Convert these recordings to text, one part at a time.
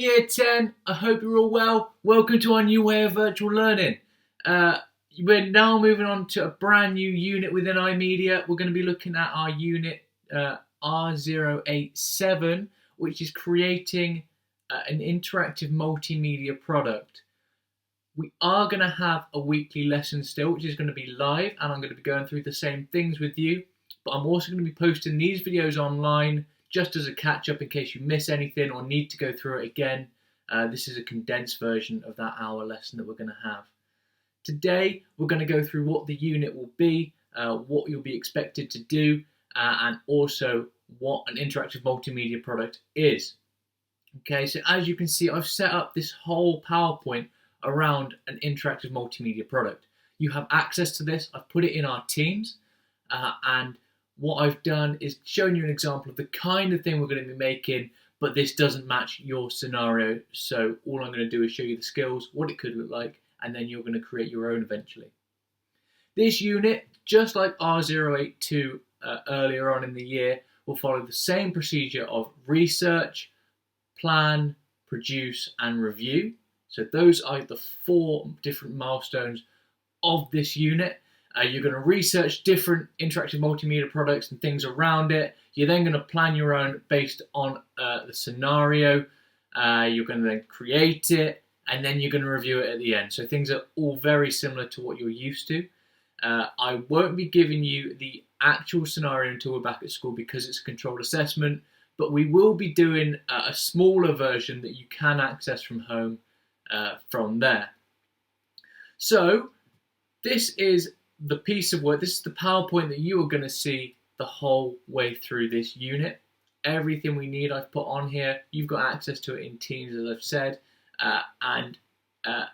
Year 10. I hope you're all well. Welcome to our new way of virtual learning. We're now moving on to a brand new unit within iMedia. We're going to be looking at our unit R087, which is creating an interactive multimedia product. We are going to have a weekly lesson still, which is going to be live, and I'm going to be going through the same things with you. But I'm also going to be posting these videos online just as a catch-up in case you miss anything or need to go through it again. This is a condensed version of that hour lesson that we're going to have. Today, we're going to go through what the unit will be, what you'll be expected to do, and also what an interactive multimedia product is. Okay, so as you can see, I've set up this whole PowerPoint around an interactive multimedia product. You have access to this. I've put it in our Teams, and what I've done is shown you an example of the kind of thing we're going to be making, but this doesn't match your scenario. So all I'm going to do is show you the skills, what it could look like, and then you're going to create your own eventually. This unit, just like R082 earlier on in the year, will follow the same procedure of research, plan, produce, and review. So those are the 4 different milestones of this unit. You're going to research different interactive multimedia products and things around it. You're then going to plan your own based on the scenario. You're going to then create it, and then you're going to review it at the end. So things are all very similar to what you're used to. I won't be giving you the actual scenario until we're back at school because it's a controlled assessment, but we will be doing a smaller version that you can access from home from there. So this is the piece of work, this is the PowerPoint that you are going to see the whole way through this unit. Everything we need I've put on here. You've got access to it in Teams, as I've said, and I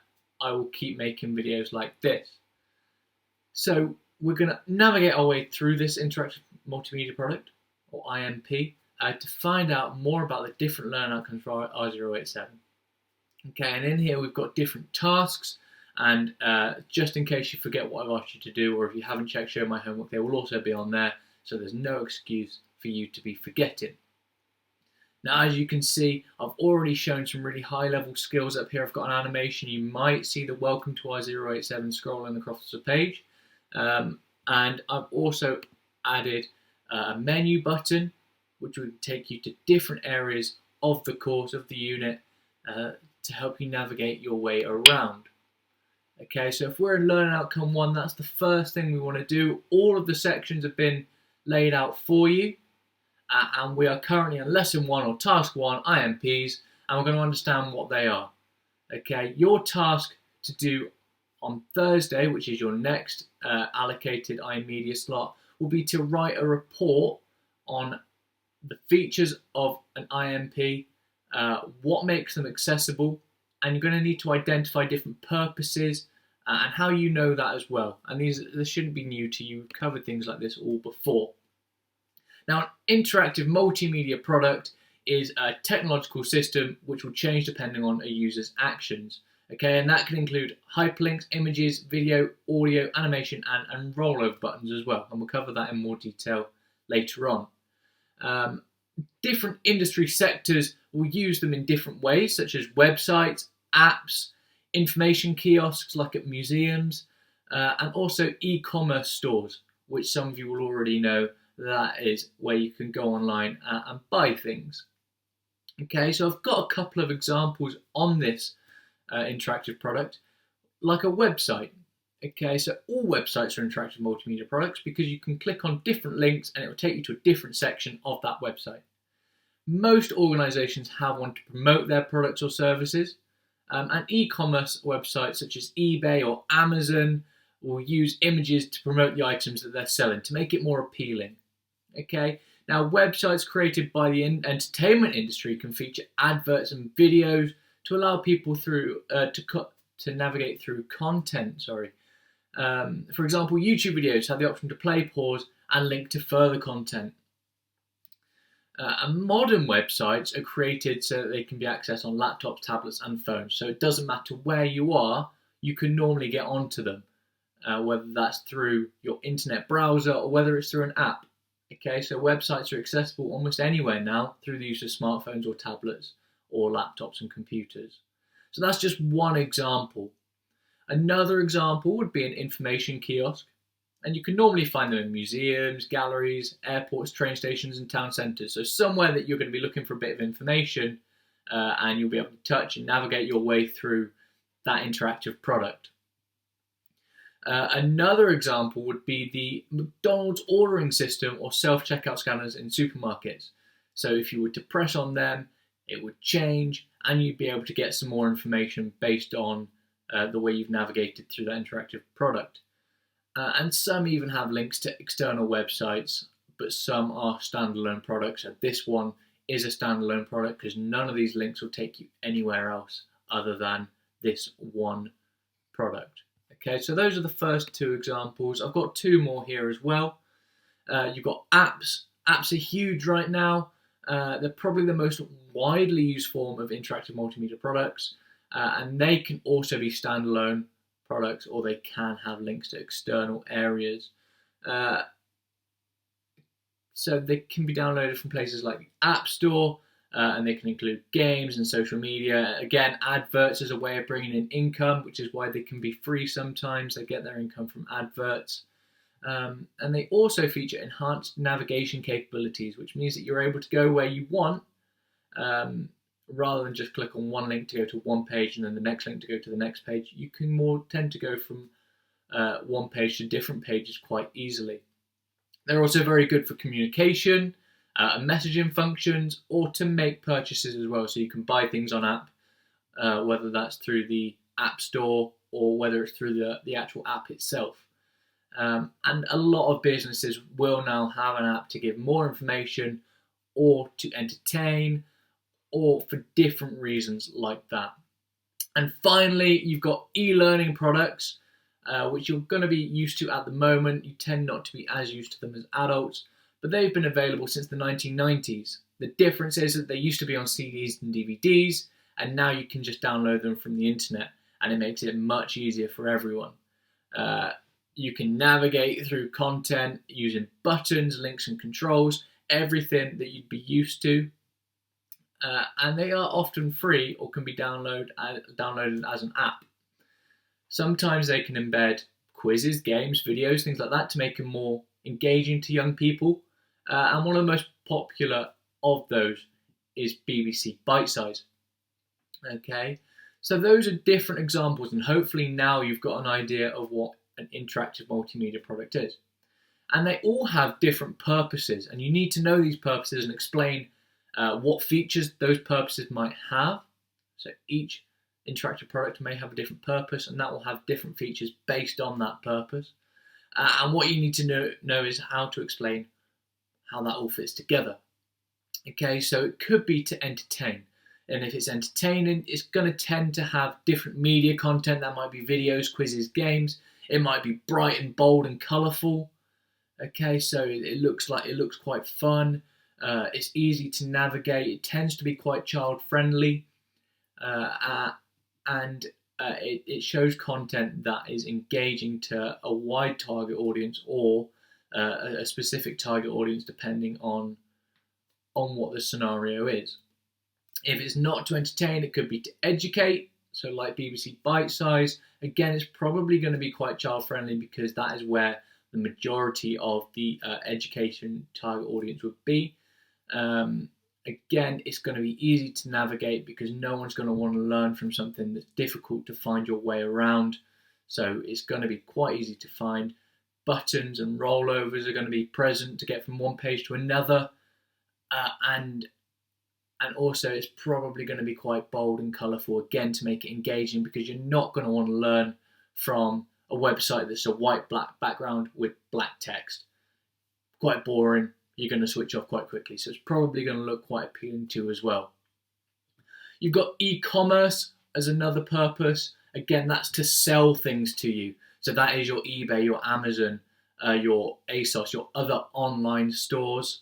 will keep making videos like this. So we're going to navigate our way through this interactive multimedia product, or IMP, to find out more about the different learning outcomes for R087. Okay, and in here we've got different tasks. And just in case you forget what I've asked you to do, or if you haven't checked Show My Homework, they will also be on there, so there's no excuse for you to be forgetting. Now, as you can see, I've already shown some really high-level skills up here. I've got an animation. You might see the Welcome to R087 scrolling across the page. And I've also added a menu button, which would take you to different areas of the course, of the unit, to help you navigate your way around. Okay, so if we're in Learning Outcome 1, that's the first thing we want to do. All of the sections have been laid out for you, and we are currently in Lesson 1 or Task 1, IMPs, and we're going to understand what they are. Okay, your task to do on Thursday, which is your next allocated iMedia slot, will be to write a report on the features of an IMP, what makes them accessible, and you're going to need to identify different purposes and how you know that as well. And this shouldn't be new to you. We've covered things like this all before. Now, an interactive multimedia product is a technological system which will change depending on a user's actions. Okay, and that can include hyperlinks, images, video, audio, animation, and rollover buttons as well. And we'll cover that in more detail later on. Different industry sectors will use them in different ways, such as websites, apps, information kiosks like at museums, and also e-commerce stores, which some of you will already know that is where you can go online and buy things. Okay, so I've got a couple of examples on this interactive product, like a website. Okay, so all websites are interactive multimedia products because you can click on different links and it will take you to a different section of that website. Most organizations have one to promote their products or services, and e-commerce websites such as eBay or Amazon will use images to promote the items that they're selling to make it more appealing. Okay, now websites created by the entertainment industry can feature adverts and videos to allow people through to navigate through content. For example, YouTube videos have the option to play, pause, and link to further content. And modern websites are created so that they can be accessed on laptops, tablets, and phones. So it doesn't matter where you are, you can normally get onto them, whether that's through your internet browser or whether it's through an app. Okay, so websites are accessible almost anywhere now through the use of smartphones or tablets or laptops and computers. So that's just one example. Another example would be an information kiosk, and you can normally find them in museums, galleries, airports, train stations, and town centres. So somewhere that you're going to be looking for a bit of information, and you'll be able to touch and navigate your way through that interactive product. Another example would be the McDonald's ordering system or self-checkout scanners in supermarkets. So if you were to press on them, it would change, and you'd be able to get some more information based on the way you've navigated through that interactive product. And some even have links to external websites, but some are standalone products. So this one is a standalone product because none of these links will take you anywhere else other than this one product. Okay, so those are the first two examples. I've got two more here as well. You've got apps. Apps are huge right now. They're probably the most widely used form of interactive multimedia products, and they can also be standalone products, or they can have links to external areas. So they can be downloaded from places like the App Store, and they can include games and social media. Again, adverts as a way of bringing in income, which is why they can be free sometimes. They get their income from adverts. And they also feature enhanced navigation capabilities, which means that you're able to go where you want, rather than just click on one link to go to one page and then the next link to go to the next page. You can more tend to go from one page to different pages quite easily. They're also very good for communication, and messaging functions, or to make purchases as well. So you can buy things on app, whether that's through the App Store or whether it's through the actual app itself. And a lot of businesses will now have an app to give more information, or to entertain, or for different reasons like that. And finally, you've got e-learning products, which you're going to be used to at the moment. You tend not to be as used to them as adults, but they've been available since the 1990s. The difference is that they used to be on CDs and DVDs, and now you can just download them from the internet, and it makes it much easier for everyone. You can navigate through content using buttons, links, and controls, everything that you'd be used to. And they are often free or can be downloaded as an app. Sometimes they can embed quizzes, games, videos, things like that to make them more engaging to young people. And one of the most popular of those is BBC Bite Size. Okay, so those are different examples, and hopefully now you've got an idea of what an interactive multimedia product is. And they all have different purposes, and you need to know these purposes and explain what features those purposes might have. So each interactive product may have a different purpose, and that will have different features based on that purpose. And what you need to know is how to explain how that all fits together. Okay, so it could be to entertain. And if it's entertaining, it's going to tend to have different media content. That might be videos, quizzes, games. It might be bright and bold and colourful. Okay, so it looks quite fun. It's easy to navigate. It tends to be quite child friendly, and it shows content that is engaging to a wide target audience, or a specific target audience, depending on what the scenario is. If it's not to entertain, it could be to educate. So like BBC Bite Size, again, it's probably going to be quite child friendly because that is where the majority of the education target audience would be. Again, it's going to be easy to navigate because no one's going to want to learn from something that's difficult to find your way around. So it's going to be quite easy to find. Buttons and rollovers are going to be present to get from one page to another. And also it's probably going to be quite bold and colourful, again, to make it engaging, because you're not going to want to learn from a website that's a white-black background with black text. Quite boring. You're going to switch off quite quickly. So it's probably going to look quite appealing to you as well. You've got e-commerce as another purpose. Again, that's to sell things to you. So that is your eBay, your Amazon, your ASOS, your other online stores.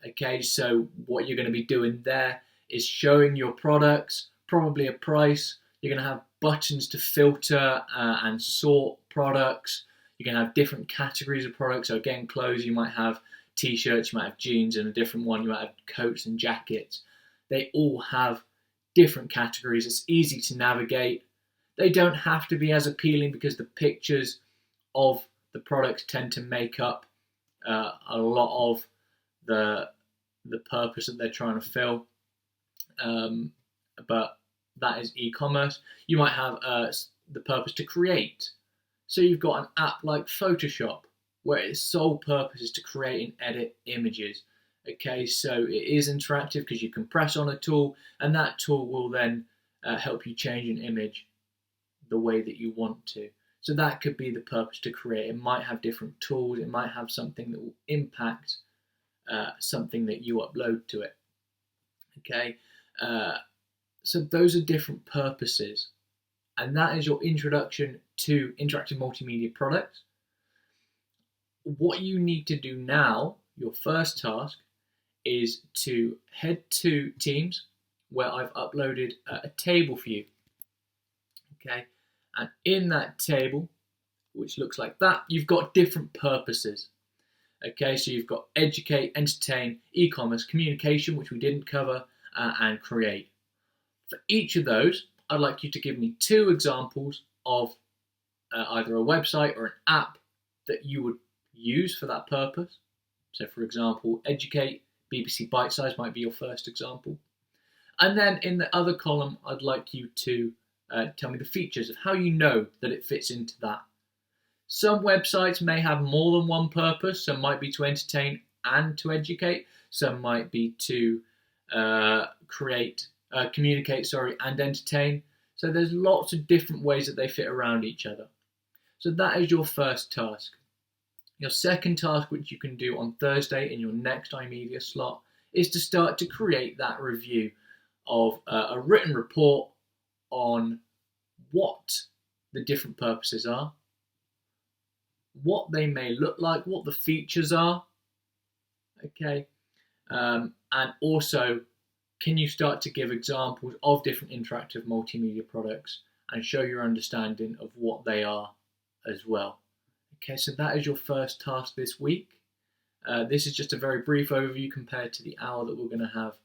Okay, so what you're going to be doing there is showing your products, probably a price. You're going to have buttons to filter and sort products. You're going to have different categories of products. So again, clothes, you might have t-shirts, you might have jeans, and a different one, you might have coats and jackets. They all have different categories. It's easy to navigate. They don't have to be as appealing because the pictures of the products tend to make up a lot of the purpose that they're trying to fill. But that is e-commerce. You might have the purpose to create. So you've got an app like Photoshop, where its sole purpose is to create and edit images. Okay, so it is interactive because you can press on a tool, and that tool will then help you change an image the way that you want to. So that could be the purpose to create. It might have different tools. It might have something that will impact something that you upload to it. Okay, so those are different purposes, and that is your introduction to interactive multimedia products. What you need to do now, your first task, is to head to Teams, where I've uploaded a table for you. Okay, and in that table, which looks like that, you've got different purposes. Okay, so you've got educate, entertain, e-commerce, communication, which we didn't cover, and create. For each of those, I'd like you to give me 2 examples of either a website or an app that you would use for that purpose. So for example, educate, BBC Bite Size might be your first example. And then in the other column, I'd like you to tell me the features of how you know that it fits into that. Some websites may have more than one purpose. Some might be to entertain and to educate. Some might be to communicate, and entertain. So there's lots of different ways that they fit around each other. So that is your first task. Your second task, which you can do on Thursday in your next iMedia slot, is to start to create that review of a written report on what the different purposes are, what they may look like, what the features are, okay, and also can you start to give examples of different interactive multimedia products and show your understanding of what they are as well. Okay, so that is your first task this week. This is just a very brief overview compared to the hour that we're going to have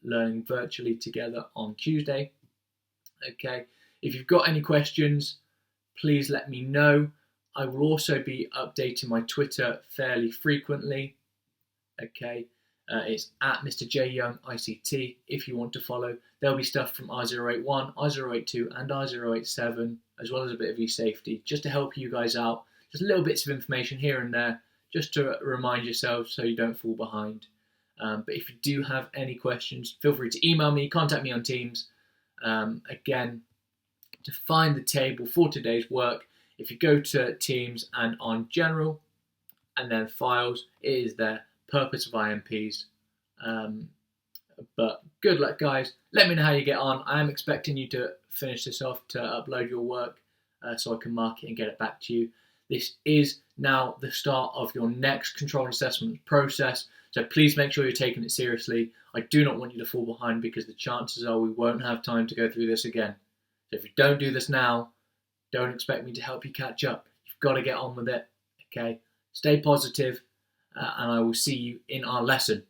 learning virtually together on Tuesday. Okay, if you've got any questions, please let me know. I will also be updating my Twitter fairly frequently. Okay, it's at Mr. J Young ICT if you want to follow. There'll be stuff from R081, R082 and R087, as well as a bit of eSafety, just to help you guys out. Just little bits of information here and there, just to remind yourselves so you don't fall behind. But if you do have any questions, feel free to email me, contact me on Teams. Again, to find the table for today's work, if you go to Teams and on General, and then Files, it is there, Purpose of IMPs. But good luck, guys. Let me know how you get on. I am expecting you to finish this off to upload your work so I can mark it and get it back to you. This is now the start of your next control and assessment process, so please make sure you're taking it seriously. I do not want you to fall behind because the chances are we won't have time to go through this again. So if you don't do this now, don't expect me to help you catch up. You've got to get on with it, okay? Stay positive, and I will see you in our lesson.